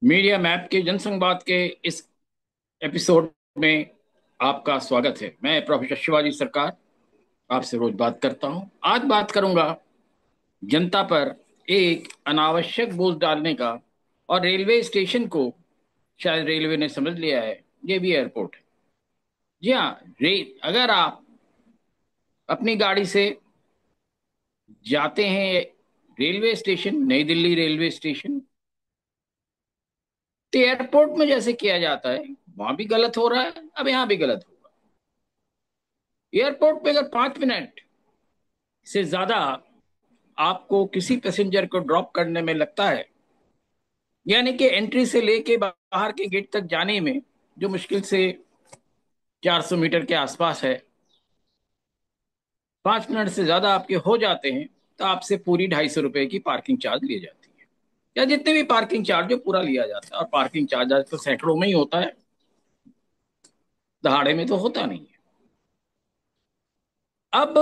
Media map के जनसंवाद के इस एपिसोड में आपका स्वागत है। मैं प्रोफेसर शिवाजी सरकार आपसे रोज बात करता हूं। आज बात करूंगा जनता पर एक अनावश्यक बोझ डालने का। और रेलवे स्टेशन को शायद रेलवे ने समझ लिया है, ये भी एयरपोर्ट है। जी हाँ, अगर आप अपनी गाड़ी से जाते हैं रेलवे स्टेशन, नई दिल्ली रेलवे स्टेशन, तो एयरपोर्ट में जैसे किया जाता है वहां भी गलत हो रहा है, अब यहाँ भी गलत होगा। एयरपोर्ट पे अगर 5 मिनट से ज्यादा आपको किसी पैसेंजर को ड्रॉप करने में लगता है, यानी कि एंट्री से लेके बाहर के गेट तक जाने में जो मुश्किल से 400 मीटर के आसपास है, 5 मिनट से ज्यादा आपके हो जाते हैं तो आपसे पूरी ₹250 की पार्किंग चार्ज ली जाती है, या जितने भी पार्किंग चार्ज हो पूरा लिया जाता है। और पार्किंग चार्ज आज तो सैकड़ों में ही होता है, दहाड़े में तो होता नहीं है। अब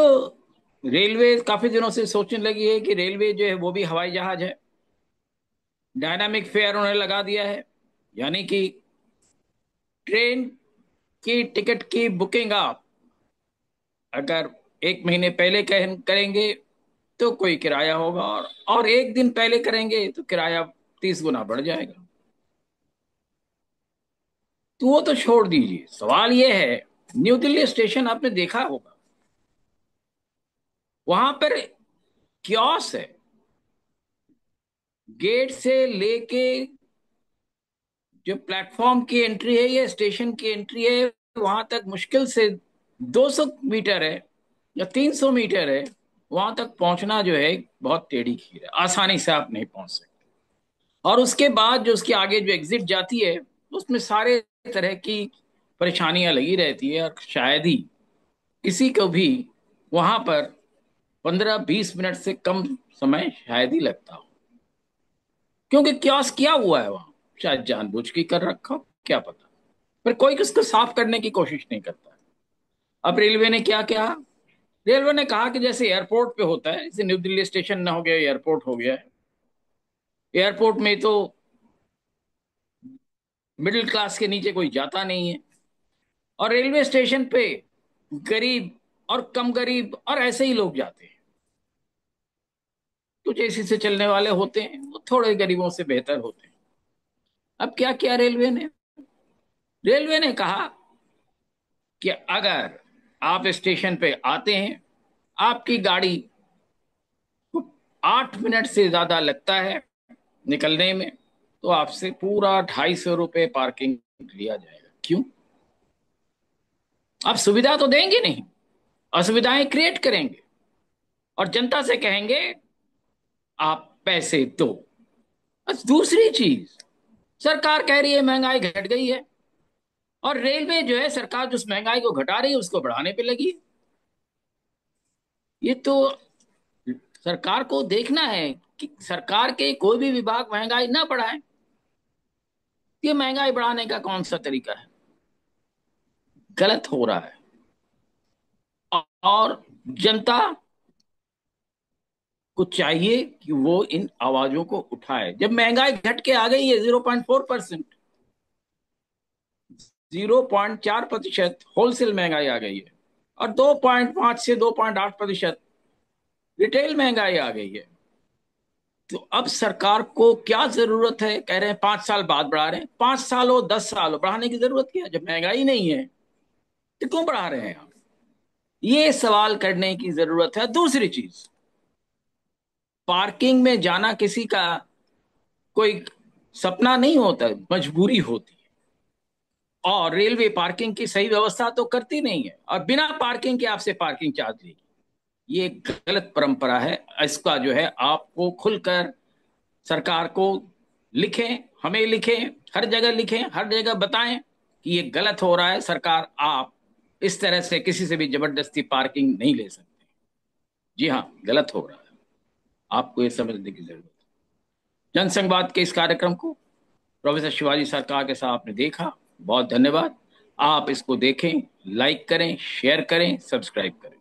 रेलवे काफी दिनों से सोचने लगी है कि रेलवे जो है वो भी हवाई जहाज है। डायनामिक फेयर उन्होंने लगा दिया है, यानी कि ट्रेन की टिकट की बुकिंग आप अगर 1 महीने पहले करेंगे तो कोई किराया होगा, और 1 दिन पहले करेंगे तो किराया 30 गुना बढ़ जाएगा। तो वो तो छोड़ दीजिए, सवाल ये है, न्यू दिल्ली स्टेशन आपने देखा होगा, वहां पर क्योस है। गेट से लेके जो प्लेटफॉर्म की एंट्री है या स्टेशन की एंट्री है, वहां तक मुश्किल से 200 मीटर है या 300 मीटर है। वहां तक पहुंचना जो है बहुत टेढ़ी खीर है, आसानी से आप नहीं पहुंच सकते। और उसके बाद जो उसके आगे जो एग्जिट जाती है, उसमें सारे तरह की परेशानियां लगी रहती है, और शायद ही किसी को भी वहां पर 15-20 मिनट से कम समय शायद ही लगता हो, क्योंकि क्यास किया हुआ है वहां, शायद जानबूझ के कर रखा हो, क्या पता। पर कोई उसको साफ करने की कोशिश नहीं करता। अब रेलवे ने क्या किया? रेलवे ने कहा कि जैसे एयरपोर्ट पे होता है, जैसे न्यू दिल्ली स्टेशन ना हो गया एयरपोर्ट हो गया है। एयरपोर्ट में तो मिडिल क्लास के नीचे कोई जाता नहीं है, और रेलवे स्टेशन पे गरीब और कम गरीब और ऐसे ही लोग जाते हैं। कुछ एसी से चलने वाले होते हैं, वो थोड़े गरीबों से बेहतर होते हैं। अब क्या किया रेलवे ने? रेलवे ने कहा कि अगर आप स्टेशन पे आते हैं, आपकी गाड़ी को 8 मिनट से ज्यादा लगता है निकलने में, तो आपसे पूरा ₹250 पार्किंग लिया जाएगा। क्यों? आप सुविधा तो देंगे नहीं, असुविधाएं क्रिएट करेंगे और जनता से कहेंगे आप पैसे दो। बस। दूसरी चीज, सरकार कह रही है महंगाई घट गई है, और रेलवे जो है, सरकार जो उस महंगाई को घटा रही है उसको बढ़ाने पे लगी है। ये तो सरकार को देखना है कि सरकार के कोई भी विभाग महंगाई ना बढ़ाए। ये महंगाई बढ़ाने का कौन सा तरीका है? गलत हो रहा है। और जनता को चाहिए कि वो इन आवाजों को उठाए। जब महंगाई घट के आ गई है 0.4%, 0.4% होलसेल महंगाई आ गई है, और 2.5 से 2.8% रिटेल महंगाई आ गई है, तो अब सरकार को क्या जरूरत है? कह रहे हैं 5 साल बाद बढ़ा रहे हैं। 5 साल हो 10 साल हो, बढ़ाने की जरूरत क्या है? जब महंगाई नहीं है तो क्यों बढ़ा रहे हैं आप? ये सवाल करने की जरूरत है। दूसरी चीज, पार्किंग में जाना किसी का कोई सपना नहीं होता, मजबूरी होती है। और रेलवे पार्किंग की सही व्यवस्था तो करती नहीं है, और बिना पार्किंग के आपसे पार्किंग चार्ज लेगी। ये एक गलत परंपरा है। इसका जो है आपको खुलकर सरकार को लिखें, हमें लिखें, हर जगह लिखें, हर जगह बताएं कि ये गलत हो रहा है। सरकार, आप इस तरह से किसी से भी जबरदस्ती पार्किंग नहीं ले सकते। जी हाँ, गलत हो रहा है, आपको ये समझने की जरूरत है। जनसंवाद के इस कार्यक्रम को प्रोफेसर शिवाजी सरकार के साथ आपने देखा, बहुत धन्यवाद। आप इसको देखें, लाइक करें, शेयर करें, सब्सक्राइब करें।